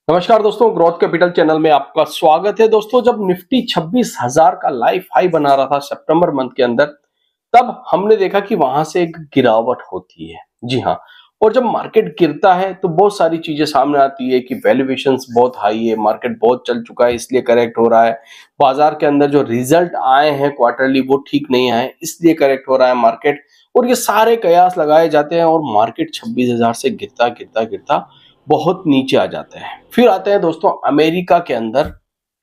नमस्कार दोस्तों, growth capital channel में आपका स्वागत है। दोस्तों, जब निफ्टी 26,000 का लाइफ हाई बना रहा था सितंबर मंथ के अंदर, तब हमने देखा कि वहां से एक गिरावट होती है। जी हाँ, और जब मार्केट गिरता है तो बहुत सारी चीजें सामने आती है कि वैल्यूएशंस बहुत हाई है, मार्केट बहुत चल चुका है इसलिए करेक्ट हो रहा है। बाजार के अंदर जो रिजल्ट आए हैं क्वार्टरली वो ठीक नहीं आए इसलिए करेक्ट हो रहा है मार्केट। और ये सारे कयास लगाए जाते हैं और मार्केट 26,000 से गिरता गिरता गिरता बहुत नीचे आ जाते हैं। फिर आते हैं दोस्तों अमेरिका के अंदर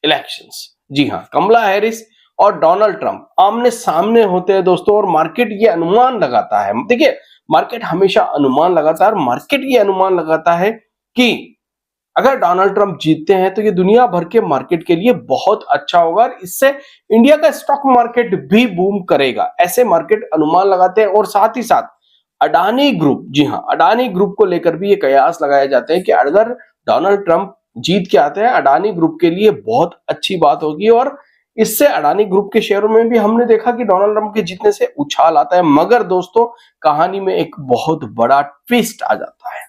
इलेक्शंस। जी हाँ, कमला हैरिस और डोनाल्ड ट्रंप आमने सामने होते हैं दोस्तों, और मार्केट ये अनुमान लगाता है। देखिए, मार्केट हमेशा अनुमान लगाता है और मार्केट ये अनुमान लगाता है कि अगर डोनाल्ड ट्रंप जीतते हैं तो ये दुनिया भर के मार्केट के लिए बहुत अच्छा होगा और इससे इंडिया का स्टॉक मार्केट भी बूम करेगा। ऐसे मार्केट अनुमान लगाते हैं। और साथ ही साथ अडानी ग्रुप, जी हाँ, अडानी ग्रुप को लेकर भी ये कयास लगाए जाते हैं कि अगर डोनाल्ड ट्रंप जीत के आते हैं अडानी ग्रुप के लिए बहुत अच्छी बात होगी। और इससे अडानी ग्रुप के शेयरों में भी हमने देखा कि डोनाल्ड ट्रंप के जीतने से उछाल आता है। मगर दोस्तों, कहानी में एक बहुत बड़ा ट्विस्ट आ जाता है।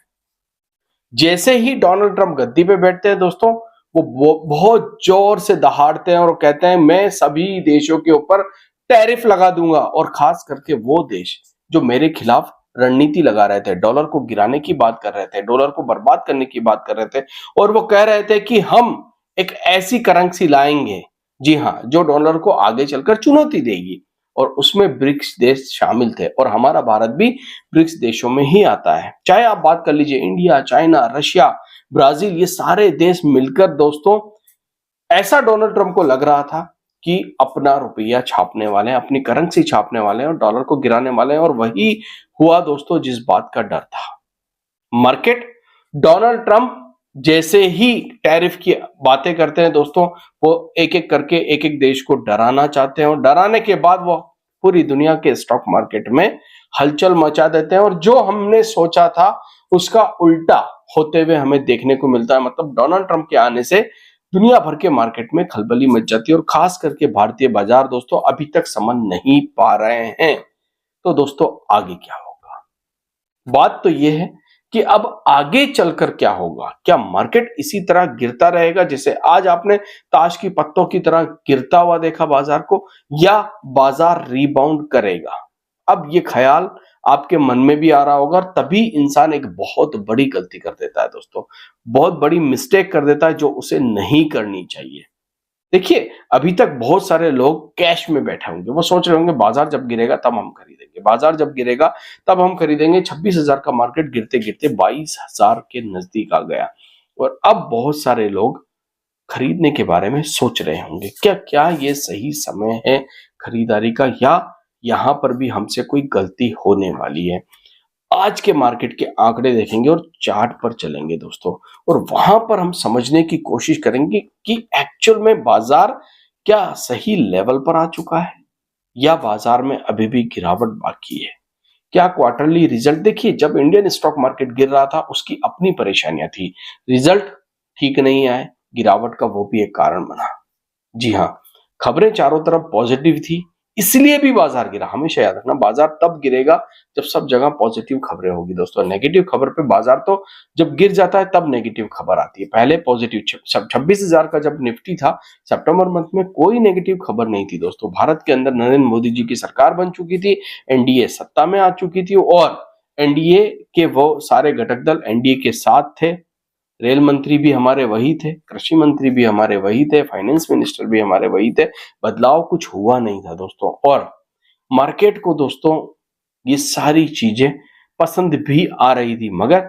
जैसे ही डोनाल्ड ट्रंप गद्दी पे बैठते हैं दोस्तों, वो बहुत जोर से दहाड़ते हैं और कहते हैं मैं सभी देशों के ऊपर टैरिफ लगा दूंगा। और खास करके वो देश जो मेरे खिलाफ रणनीति लगा रहे थे, डॉलर को गिराने की बात कर रहे थे, डॉलर को बर्बाद करने की बात कर रहे थे, और वो कह रहे थे कि हम एक ऐसी करेंसी लाएंगे, जी हाँ, जो डॉलर को आगे चलकर चुनौती देगी। और उसमें ब्रिक्स देश शामिल थे और हमारा भारत भी ब्रिक्स देशों में ही आता है। चाहे आप बात कर लीजिए इंडिया, चाइना, रशिया, ब्राजील, ये सारे देश मिलकर दोस्तों, ऐसा डोनाल्ड ट्रंप को लग रहा था कि अपना रुपया छापने वाले हैं, अपनी करेंसी छापने वाले हैं और डॉलर को गिराने वाले हैं। और वही हुआ दोस्तों जिस बात का डर था। मार्केट डोनाल्ड ट्रंप जैसे ही टैरिफ की बातें करते हैं दोस्तों, वो एक एक करके एक एक देश को डराना चाहते हैं और डराने के बाद वो पूरी दुनिया के स्टॉक मार्केट में हलचल मचा देते हैं। और जो हमने सोचा था उसका उल्टा होते हुए हमें देखने को मिलता है। मतलब डोनाल्ड ट्रंप के आने से दुनिया भर के मार्केट में खलबली मच जाती है और खास करके भारतीय बाजार दोस्तों अभी तक समझ नहीं पा रहे हैं। तो दोस्तों, आगे क्या होगा? बात तो यह है कि अब आगे चलकर क्या होगा। क्या मार्केट इसी तरह गिरता रहेगा जैसे आज आपने ताश की पत्तों की तरह गिरता हुआ देखा बाजार को, या बाजार रीबाउंड करेगा? अब ये ख्याल आपके मन में भी आ रहा होगा और तभी इंसान एक बहुत बड़ी गलती कर देता है दोस्तों, बहुत बड़ी मिस्टेक कर देता है जो उसे नहीं करनी चाहिए। देखिए, अभी तक बहुत सारे लोग कैश में बैठे होंगे, वो सोच रहे होंगे बाजार जब गिरेगा तब हम खरीदेंगे, बाजार जब गिरेगा तब हम खरीदेंगे। 26,000 का मार्केट गिरते गिरते 22,000 के नजदीक आ गया और अब बहुत सारे लोग खरीदने के बारे में सोच रहे होंगे। क्या क्या ये सही समय है खरीदारी का, या यहां पर भी हमसे कोई गलती होने वाली है? आज के मार्केट के आंकड़े देखेंगे और चार्ट पर चलेंगे दोस्तों, और वहां पर हम समझने की कोशिश करेंगे कि एक्चुअल में बाजार क्या सही लेवल पर आ चुका है या बाजार में अभी भी गिरावट बाकी है। क्या क्वार्टरली रिजल्ट, देखिए, जब इंडियन स्टॉक मार्केट गिर रहा था उसकी अपनी परेशानियां थी, रिजल्ट ठीक नहीं आए, गिरावट का वो भी एक कारण बना। जी हाँ, खबरें चारों तरफ पॉजिटिव थी इसलिए भी बाजार गिरा। हमेशा याद रखना, बाजार तब गिरेगा जब सब जगह पॉजिटिव खबरें होगी दोस्तों। नेगेटिव खबर पे बाजार तो जब गिर जाता है तब नेगेटिव खबर आती है। पहले पॉजिटिव 26,000 का जब निफ्टी था सितंबर मंथ में, कोई नेगेटिव खबर नहीं थी दोस्तों। भारत के अंदर नरेंद्र मोदी जी की सरकार बन चुकी थी, एनडीए सत्ता में आ चुकी थी और एनडीए के वो सारे घटक दल एनडीए के साथ थे। रेल मंत्री भी हमारे वही थे, कृषि मंत्री भी हमारे वही थे, फाइनेंस मिनिस्टर भी हमारे वही थे। बदलाव कुछ हुआ नहीं था दोस्तों। और मार्केट को दोस्तों ये सारी चीजें पसंद भी आ रही थी, मगर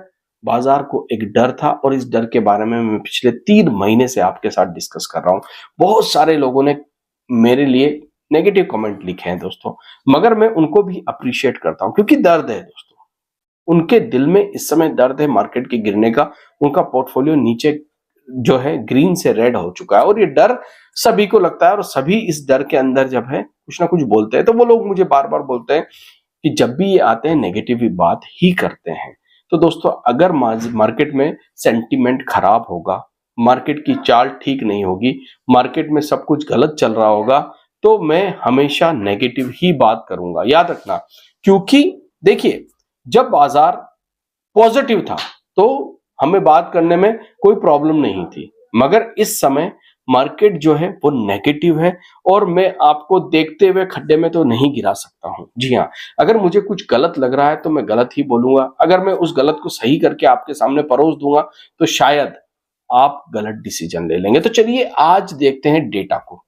बाजार को एक डर था और इस डर के बारे में मैं पिछले 3 महीने से आपके साथ डिस्कस कर रहा हूं। बहुत सारे लोगों ने मेरे लिए नेगेटिव कमेंट लिखे हैं दोस्तों, मगर मैं उनको भी अप्रिशिएट करता हूं क्योंकि दर्द है दोस्तों। उनके दिल में इस समय दर्द है मार्केट के गिरने का। उनका पोर्टफोलियो नीचे जो है ग्रीन से रेड हो चुका है और ये डर सभी को लगता है और सभी इस डर के अंदर जब है कुछ ना कुछ बोलते हैं। तो वो लोग मुझे बार बार बोलते हैं कि जब भी ये आते हैं नेगेटिव बात ही करते हैं। तो दोस्तों, अगर मार्केट में सेंटीमेंट खराब होगा, मार्केट की चाल ठीक नहीं होगी, मार्केट में सब कुछ गलत चल रहा होगा, तो मैं हमेशा नेगेटिव ही बात करूंगा, याद रखना। क्योंकि देखिए, जब बाजार पॉजिटिव था तो हमें बात करने में कोई प्रॉब्लम नहीं थी, मगर इस समय मार्केट जो है वो नेगेटिव है और मैं आपको देखते हुए खड्डे में तो नहीं गिरा सकता हूं। जी हाँ, अगर मुझे कुछ गलत लग रहा है तो मैं गलत ही बोलूंगा, अगर मैं उस गलत को सही करके आपके सामने परोस दूंगा तो शायद आप गलत डिसीजन ले लेंगे। तो चलिए आज देखते हैं डेटा को,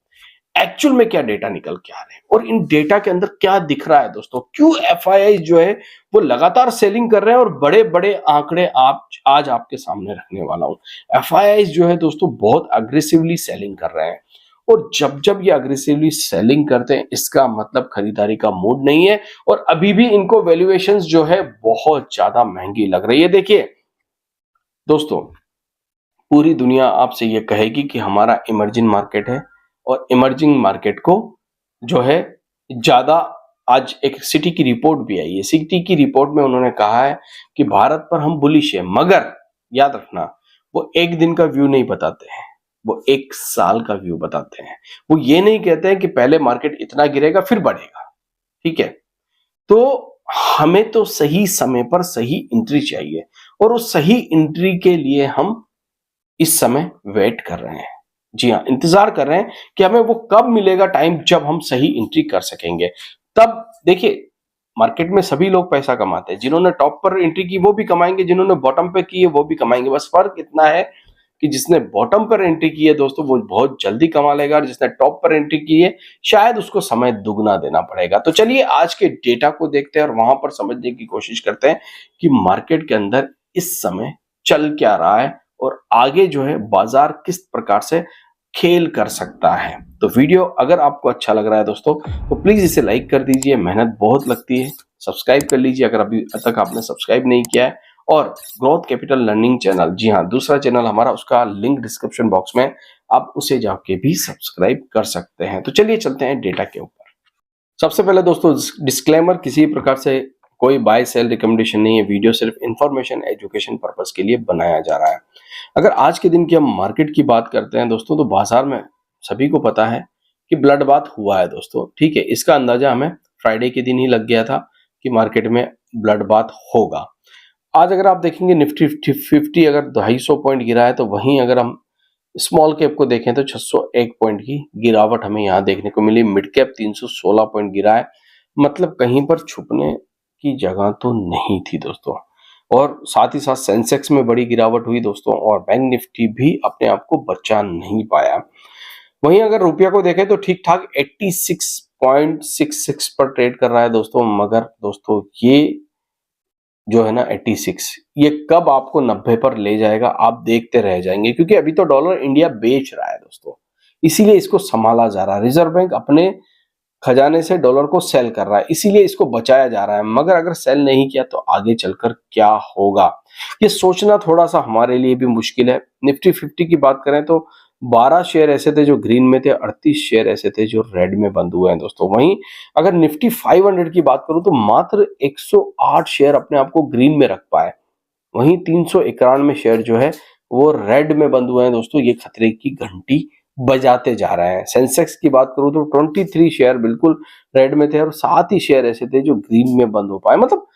एक्चुअल में क्या डेटा निकल के आ रहे हैं और इन डेटा के अंदर क्या दिख रहा है दोस्तों, क्यों एफआईआई जो है वो लगातार सेलिंग कर रहे हैं और बड़े बड़े आंकड़े आप आज आपके सामने रखने वाला हूं। एफआईआई जो है दोस्तों बहुत अग्रेसिवली सेलिंग कर रहे हैं और जब जब ये अग्रेसिवली सेलिंग करते हैं इसका मतलब खरीदारी का मूड नहीं है और अभी भी इनको वैल्यूएशंस जो है बहुत ज्यादा महंगी लग रही है। देखिए दोस्तों, पूरी दुनिया आपसे ये कहेगी कि हमारा इमर्जिंग मार्केट है और इमर्जिंग मार्केट को जो है ज्यादा, आज एक सिटी की रिपोर्ट भी आई है, सिटी की रिपोर्ट में उन्होंने कहा है कि भारत पर हम बुलिश है, मगर याद रखना वो एक दिन का व्यू नहीं बताते हैं, वो एक साल का व्यू बताते हैं। वो ये नहीं कहते हैं कि पहले मार्केट इतना गिरेगा फिर बढ़ेगा, ठीक है। तो हमें तो सही समय पर सही एंट्री चाहिए और उस सही एंट्री के लिए हम इस समय वेट कर रहे हैं। जी हाँ, इंतजार कर रहे हैं कि हमें वो कब मिलेगा टाइम जब हम सही एंट्री कर सकेंगे। तब देखिए, मार्केट में सभी लोग पैसा कमाते हैं, जिन्होंने टॉप पर एंट्री की वो भी कमाएंगे, जिन्होंने बॉटम पे की है वो भी कमाएंगे। बस फर्क इतना है कि जिसने बॉटम पर एंट्री की है दोस्तों वो बहुत जल्दी कमा लेगा और जिसने टॉप पर एंट्री की है शायद उसको समय दुगना देना पड़ेगा। तो चलिए आज के डेटा को देखते हैं और वहां पर समझने की कोशिश करते हैं कि मार्केट के अंदर इस समय चल क्या रहा है और आगे जो है बाजार किस प्रकार से खेल कर सकता है। तो वीडियो अगर आपको अच्छा लग रहा है दोस्तों तो प्लीज इसे लाइक कर दीजिए, मेहनत बहुत लगती है। सब्सक्राइब कर लीजिए अगर अभी तक आपने सब्सक्राइब नहीं किया है और ग्रोथ कैपिटल लर्निंग चैनल, जी हाँ दूसरा चैनल हमारा, उसका लिंक डिस्क्रिप्शन बॉक्स में, आप उसे जाके भी सब्सक्राइब कर सकते हैं। तो चलिए चलते हैं डेटा के ऊपर। सबसे पहले दोस्तों डिस्क्लेमर, किसी प्रकार से कोई बाय सेल रिकमेंडेशन नहीं है, वीडियो सिर्फ इंफॉर्मेशन एजुकेशन पर्पस के लिए बनाया जा रहा है। अगर आज के दिन की हम मार्केट की बात करते हैं दोस्तों तो बाजार में सभी को पता है कि ब्लड बाथ हुआ है दोस्तों, ठीक है। इसका अंदाजा हमें फ्राइडे के दिन ही लग गया था कि मार्केट में ब्लड बाथ होगा। आज अगर आप देखेंगे निफ्टी 50 अगर 250 पॉइंट गिरा है तो वहीं अगर हम स्मॉल कैप को देखें तो 601 पॉइंट की गिरावट हमें यहाँ देखने को मिली। मिड कैप 316 पॉइंट गिरा है, मतलब कहीं पर छुपने की जगह तो नहीं थी दोस्तों। और साथ ही साथ सेंसेक्स में बड़ी गिरावट हुई दोस्तों और बैंक निफ्टी भी अपने आप को बचा नहीं पाया। वहीं अगर रुपया को देखें तो ठीक ठाक 86.66 पर ट्रेड कर रहा है दोस्तों, मगर दोस्तों ये जो है ना 86, ये कब आपको 90 पर ले जाएगा आप देखते रह जाएंगे, क्योंकि अभी तो डॉलर इंडिया बेच रहा है दोस्तों, इसीलिए इसको संभाला जा रहा है। रिजर्व बैंक अपने खजाने से डॉलर को सेल कर रहा है, इसीलिए इसको बचाया जा रहा है। मगर अगर सेल नहीं किया तो आगे चलकर क्या होगा ये सोचना थोड़ा सा हमारे लिए भी मुश्किल है। निफ्टी 50 की बात करें तो 12 शेयर ऐसे थे जो ग्रीन में थे, 38 शेयर ऐसे थे जो रेड में बंद हुए हैं दोस्तों। वहीं अगर निफ्टी 500 की बात करूं तो मात्र 108 शेयर अपने आप को ग्रीन में रख पाए, वहीं 391 शेयर जो है वो रेड में बंद हुए हैं दोस्तों। ये खतरे की घंटी बजाते जा रहे हैं। सेंसेक्स की बात करूं तो 23 शेयर बिल्कुल रेड में थे और 7 ही शेयर ऐसे थे जो ग्रीन में बंद हो पाए। मतलब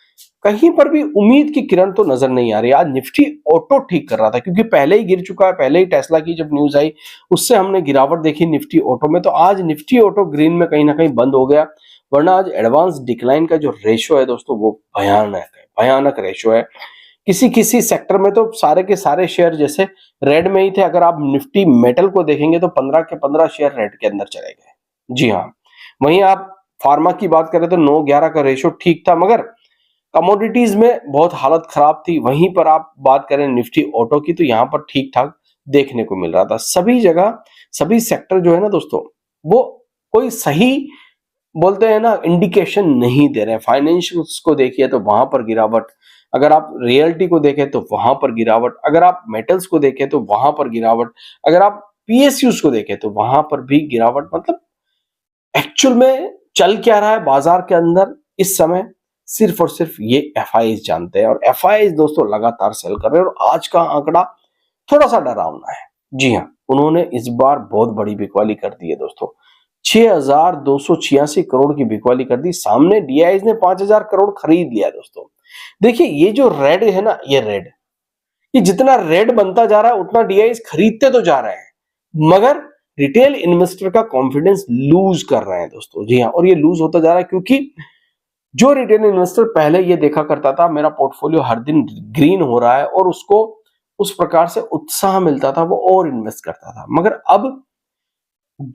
कहीं पर भी उम्मीद की किरण तो नजर नहीं आ रही। आज निफ्टी ऑटो ठीक कर रहा था क्योंकि पहले ही गिर चुका है, पहले ही टेस्ला की जब न्यूज आई उससे हमने गिरावट देखी निफ्टी ऑटो में, तो आज निफ्टी ऑटो ग्रीन में कहीं ना कहीं बंद हो गया। वरना आज एडवांस डिक्लाइन का जो रेशो है दोस्तों वो भयानक रेशो है। किसी किसी सेक्टर में तो सारे के सारे शेयर जैसे रेड में ही थे। अगर आप निफ्टी मेटल को देखेंगे तो 15 के 15 शेयर रेड के अंदर चले गए। जी हाँ, वहीं आप फार्मा की बात करें तो 9-11 का रेशो ठीक था, मगर कमोडिटीज में बहुत हालत खराब थी। वहीं पर आप बात करें निफ्टी ऑटो की तो यहाँ पर ठीक ठाक देखने को मिल रहा था। सभी जगह सभी सेक्टर जो है ना दोस्तों वो कोई सही बोलते हैं ना इंडिकेशन नहीं दे रहे हैं। फाइनेंशियल्स को देखिए तो वहां पर गिरावट, अगर आप रियल्टी को देखें तो वहां पर गिरावट, अगर आप मेटल्स को देखें तो वहां पर गिरावट, अगर आप पीएसयूज को देखें तो वहां पर भी गिरावट। मतलब एक्चुअल में चल क्या रहा है बाजार के अंदर इस समय सिर्फ और सिर्फ ये एफआईज जानते हैं और एफआईज दोस्तों लगातार सेल कर रहे हैं। और आज का आंकड़ा थोड़ा सा डरावना है। जी हाँ, उन्होंने इस बार बहुत बड़ी बिकवाली कर दी है दोस्तों, 6,286 करोड़ की बिकवाली कर दी। सामने डीआईज ने 5,000 करोड़ खरीद लिया दोस्तों। देखिए ये जो रेड है ना, ये रेड कि जितना रेड बनता जा रहा है उतना डीआईएस खरीदते तो जा रहे हैं, मगर रिटेल इन्वेस्टर का कॉन्फिडेंस लूज कर रहे हैं दोस्तों। जी हाँ, और ये लूज होता जा रहा है क्योंकि जो रिटेल इन्वेस्टर पहले ये देखा करता था मेरा पोर्टफोलियो हर दिन ग्रीन हो रहा है और उसको उस प्रकार से उत्साह मिलता था, वो और इन्वेस्ट करता था, मगर अब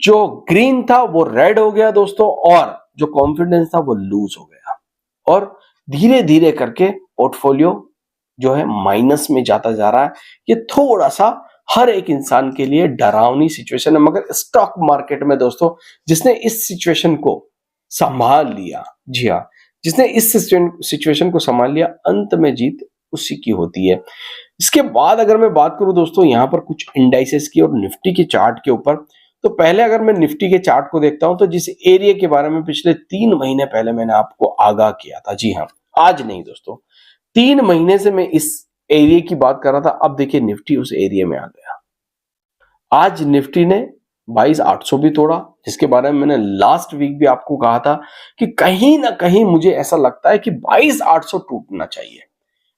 जो ग्रीन था वो रेड हो गया दोस्तों, और जो कॉन्फिडेंस था वो लूज हो गया, और धीरे धीरे करके पोर्टफोलियो जो है माइनस में जाता जा रहा है। ये थोड़ा सा हर एक इंसान के लिए डरावनी सिचुएशन है, मगर स्टॉक मार्केट में दोस्तों जिसने इस सिचुएशन को संभाल लिया, जी हाँ, जिसने इस सिचुएशन को संभाल लिया, अंत में जीत उसी की होती है। इसके बाद अगर मैं बात करूं दोस्तों यहाँ पर कुछ इंडाइसेस की और निफ्टी के चार्ट के ऊपर, तो पहले अगर मैं निफ्टी के चार्ट को देखता हूं तो जिस एरिया के बारे में पिछले 3 महीने पहले मैंने आपको आगाह किया था, जी हाँ, आज नहीं दोस्तों, 3 महीने से मैं इस एरिया की बात कर रहा था, अब देखिए निफ्टी उस एरिया में आ गया। आज निफ्टी ने 22,800 भी तोड़ा, जिसके बारे में मैंने लास्ट वीक भी आपको कहा था कि कहीं ना कहीं मुझे ऐसा लगता है कि 22,800 टूटना चाहिए।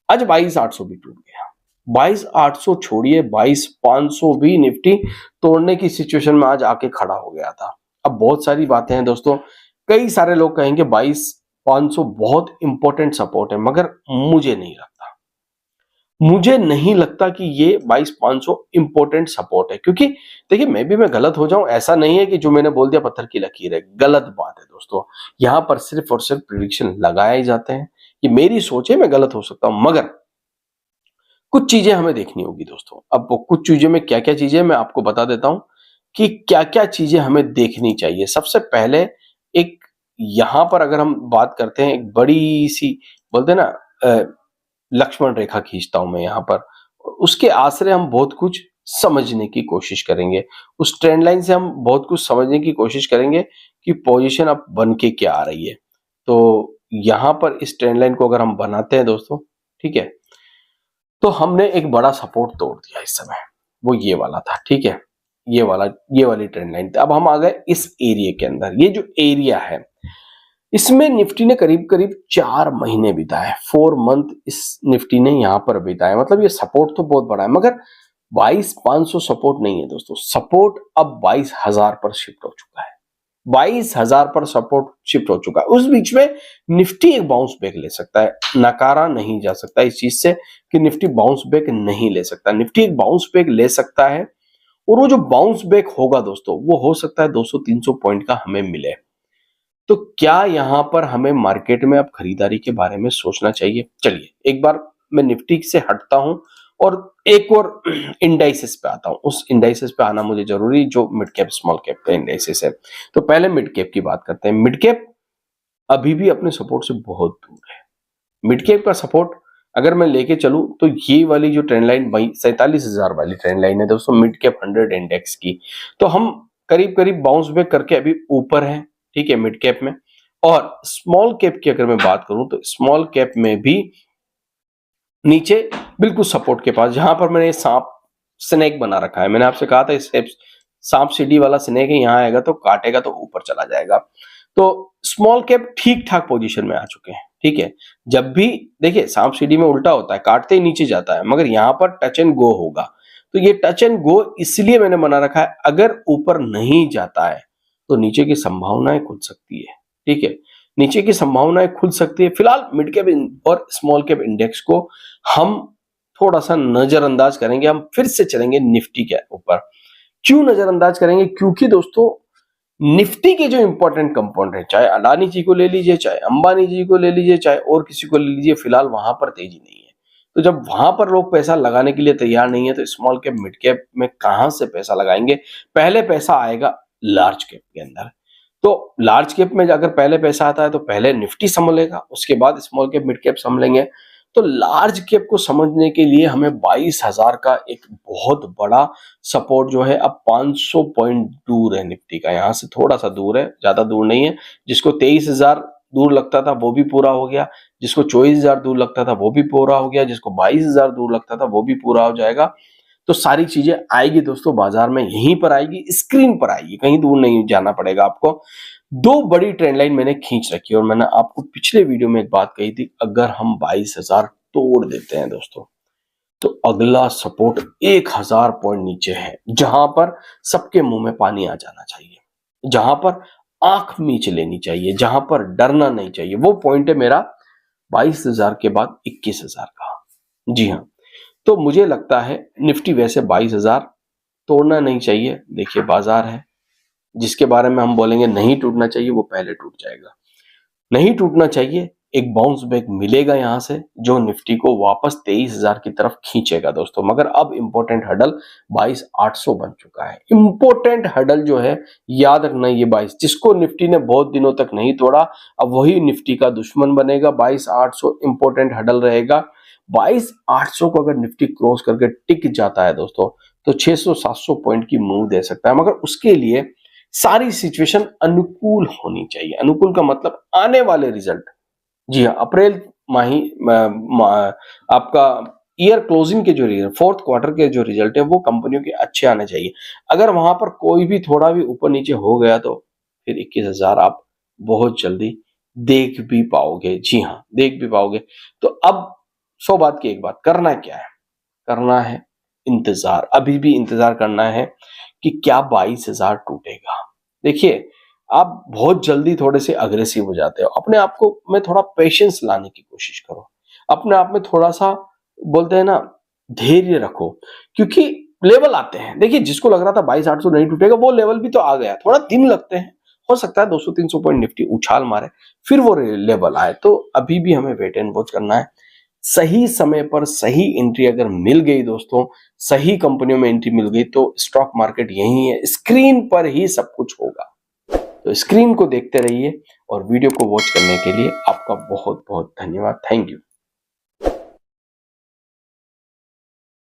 आज 22,800 भी टूट गया। 22,800 छोड़िए, 22,500 भी निफ्टी तोड़ने की सिचुएशन में आज आके खड़ा हो गया था। अब बहुत सारी बातें हैं दोस्तों, कई सारे लोग कहेंगे 22,500 बहुत इंपॉर्टेंट सपोर्ट है, मगर मुझे नहीं लगता कि ये 22,500 इंपॉर्टेंट सपोर्ट है, क्योंकि देखिए मैं गलत हो जाऊं ऐसा नहीं है कि जो मैंने बोल दिया पत्थर की लकीर है, गलत बात है दोस्तों। यहां पर सिर्फ और सिर्फ प्रिडिक्शन लगाए ही जाते हैं, ये मेरी सोच है, मैं गलत हो सकता हूं, मगर कुछ चीजें हमें देखनी होगी दोस्तों। अब वो कुछ चीजें में क्या क्या चीजें मैं आपको बता देता हूं कि क्या क्या चीजें हमें देखनी चाहिए। सबसे पहले एक, यहां पर अगर हम बात करते हैं, एक बड़ी सी बोलते हैं ना लक्ष्मण रेखा खींचता हूं मैं यहां पर, उसके आसरे हम बहुत कुछ समझने की कोशिश करेंगे, उस ट्रेंड लाइन से हम बहुत कुछ समझने की कोशिश करेंगे कि पोजीशन अब बन के क्या आ रही है। तो यहां पर इस ट्रेंड लाइन को अगर हम बनाते हैं दोस्तों, ठीक है, तो हमने एक बड़ा सपोर्ट तोड़ दिया इस समय, वो ये वाला था, ठीक है, ये वाली ट्रेंड लाइन। अब हम आ गए इस एरिया के अंदर। ये जो एरिया है इसमें निफ्टी ने करीब करीब 4 महीने बिताए, 4 मंथ इस निफ्टी ने यहां पर बिताए, मतलब ये सपोर्ट तो बहुत बड़ा है, मगर 22,500 सपोर्ट नहीं है दोस्तों, सपोर्ट अब 22,000 पर शिफ्ट हो चुका है। 22,000 पर सपोर्ट शिफ्ट हो चुका है। उस बीच में निफ्टी एक बाउंस बैक ले सकता है, नकारा नहीं जा सकता इस चीज से कि निफ्टी बाउंस बैक नहीं ले सकता। निफ्टी एक बाउंस बैक ले सकता है, और वो जो बाउंस बैक होगा दोस्तों वो हो सकता है 200-300 पॉइंट का हमें मिले। तो क्या यहां पर हमें मार्केट में अब खरीदारी के बारे में सोचना चाहिए? चलिए एक बार मैं निफ्टी से हटता हूं और एक और इंडाइसेस पे आता हूं। उस इंडाइसेस पे आना मुझे जरूरी, जो मिड कैप स्मॉल कैप का इंडाइसेस है। तो पहले मिड कैप की बात करते हैं। मिड कैप अभी भी अपने सपोर्ट से बहुत दूर है। मिड कैप का सपोर्ट अगर मैं लेके चलूं तो ये वाली जो ट्रेंड लाइन 47,000 वाली ट्रेंड लाइन है दोस्तों, मिड कैप 100 इंडेक्स की, तो हम करीब करीब बाउंस बैक करके अभी ऊपर है, ठीक है, मिड कैप में। और स्मॉल कैप की अगर मैं बात करूं तो स्मॉल कैप में भी नीचे बिल्कुल सपोर्ट के पास, जहां पर मैंने सांप स्नेक बना रखा है, मैंने आपसे कहा था इस सांप सीढ़ी वाला स्नेक है, यहां आएगा तो काटेगा तो ऊपर चला जाएगा। तो स्मॉल कैप ठीक ठाक पोजीशन में आ चुके हैं, ठीक है। जब भी देखिए सांप सीढ़ी में उल्टा होता है, काटते ही नीचे जाता है, मगर यहां पर टच एंड गो होगा। तो ये टच एंड गो इसलिए मैंने बना रखा है, अगर ऊपर नहीं जाता है तो नीचे की संभावनाएं खुल सकती है, ठीक है, नीचे की संभावनाएं खुल सकती है। फिलहाल मिड कैप और स्मॉल कैप इंडेक्स को हम थोड़ा सा नजरअंदाज करेंगे, हम फिर से चलेंगे निफ्टी के ऊपर। क्यों नजरअंदाज करेंगे? क्योंकि दोस्तों निफ्टी के जो इंपॉर्टेंट कंपाउंड है, चाहे अडानी जी को ले लीजिए, चाहे अंबानी जी को ले लीजिए, चाहे और किसी को ले लीजिए, फिलहाल वहां पर तेजी नहीं है। तो जब वहां पर लोग पैसा लगाने के लिए तैयार नहीं है, तो स्मॉल कैप मिड कैप में कहां से पैसा लगाएंगे? पहले पैसा आएगा लार्ज कैप के अंदर। तो लार्ज कैप में अगर पहले पैसा आता है तो पहले निफ्टी संभलेगा, उसके बाद स्मॉल कैप मिड कैप संभलेंगे। तो लार्ज कैप को समझने के लिए हमें 22,000 का एक बहुत बड़ा सपोर्ट जो है, अब 500 पॉइंट दूर है निफ्टी का, यहां से थोड़ा सा दूर है, ज्यादा दूर नहीं है। जिसको 23,000 दूर लगता था वो भी पूरा हो गया, जिसको 24,000 दूर लगता था वो भी पूरा हो गया, जिसको 22,000 दूर लगता था वो भी पूरा हो जाएगा। तो सारी चीजें आएगी दोस्तों बाजार में, यहीं पर आएगी, स्क्रीन पर आएगी, कहीं दूर नहीं जाना पड़ेगा आपको। दो बड़ी ट्रेंड लाइन मैंने खींच रखी है, और मैंने आपको पिछले वीडियो में एक बात कही थी, अगर हम 22,000 तोड़ देते हैं दोस्तों, तो अगला सपोर्ट 1000 पॉइंट नीचे है, जहां पर सबके मुंह में पानी आ जाना चाहिए, जहां पर आंख मीच लेनी चाहिए, जहां पर डरना नहीं चाहिए। वो पॉइंट है मेरा 22,000 के बाद 21,000 का। जी हाँ, तो मुझे लगता है निफ्टी वैसे 22,000 तोड़ना नहीं चाहिए। देखिए बाजार है, जिसके बारे में हम बोलेंगे नहीं टूटना चाहिए, वो पहले टूट जाएगा। नहीं टूटना चाहिए, एक बाउंस बैक मिलेगा यहां से, जो निफ्टी को वापस 23,000 की तरफ खींचेगा दोस्तों। मगर अब इंपॉर्टेंट हडल 22,800 बन चुका है। इंपॉर्टेंट हडल जो है, याद रखना, ये 22 जिसको निफ्टी ने बहुत दिनों तक नहीं तोड़ा, अब वही निफ्टी का दुश्मन बनेगा। 22,800 इंपॉर्टेंट हडल रहेगा। 22,800 को अगर निफ्टी क्रॉस करके टिक जाता है दोस्तों, तो 600-700 पॉइंट की मूव दे सकता है। मगर उसके लिए सारी सिचुएशन अनुकूल होनी चाहिए। अनुकूल का मतलब आने वाले रिजल्ट, जी हाँ, अप्रैल माही आपका ईयर क्लोजिंग के जो रिजल्ट, फोर्थ क्वार्टर के जो रिजल्ट है, वो कंपनियों के अच्छे आने चाहिए। अगर वहां पर कोई भी थोड़ा भी ऊपर नीचे हो गया, तो फिर 21,000 आप बहुत जल्दी देख भी पाओगे। जी हाँ, देख भी पाओगे। तो अब 100 बात की एक बात, करना क्या है? करना है इंतजार, अभी भी इंतजार करना है कि क्या 22,000 टूटेगा। देखिए, आप बहुत जल्दी थोड़े से अग्रेसिव हो जाते हो। अपने आप को में थोड़ा पेशेंस लाने की कोशिश करो। अपने आप में थोड़ा सा, बोलते हैं ना, धैर्य रखो, क्योंकि लेवल आते हैं। देखिए, जिसको लग रहा था 22,800 नहीं टूटेगा, वो लेवल भी तो आ गया। थोड़ा दिन लगते हैं, हो सकता है 200-300 पॉइंट निफ्टी उछाल मारे, फिर वो लेवल आए। तो अभी भी हमें वेट एंड वॉच करना है। सही समय पर सही एंट्री अगर मिल गई दोस्तों, सही कंपनियों में एंट्री मिल गई, तो स्टॉक मार्केट यही है, स्क्रीन पर ही सब कुछ होगा। तो स्क्रीन को देखते रहिए, और वीडियो को वॉच करने के लिए आपका बहुत बहुत धन्यवाद। Thank you.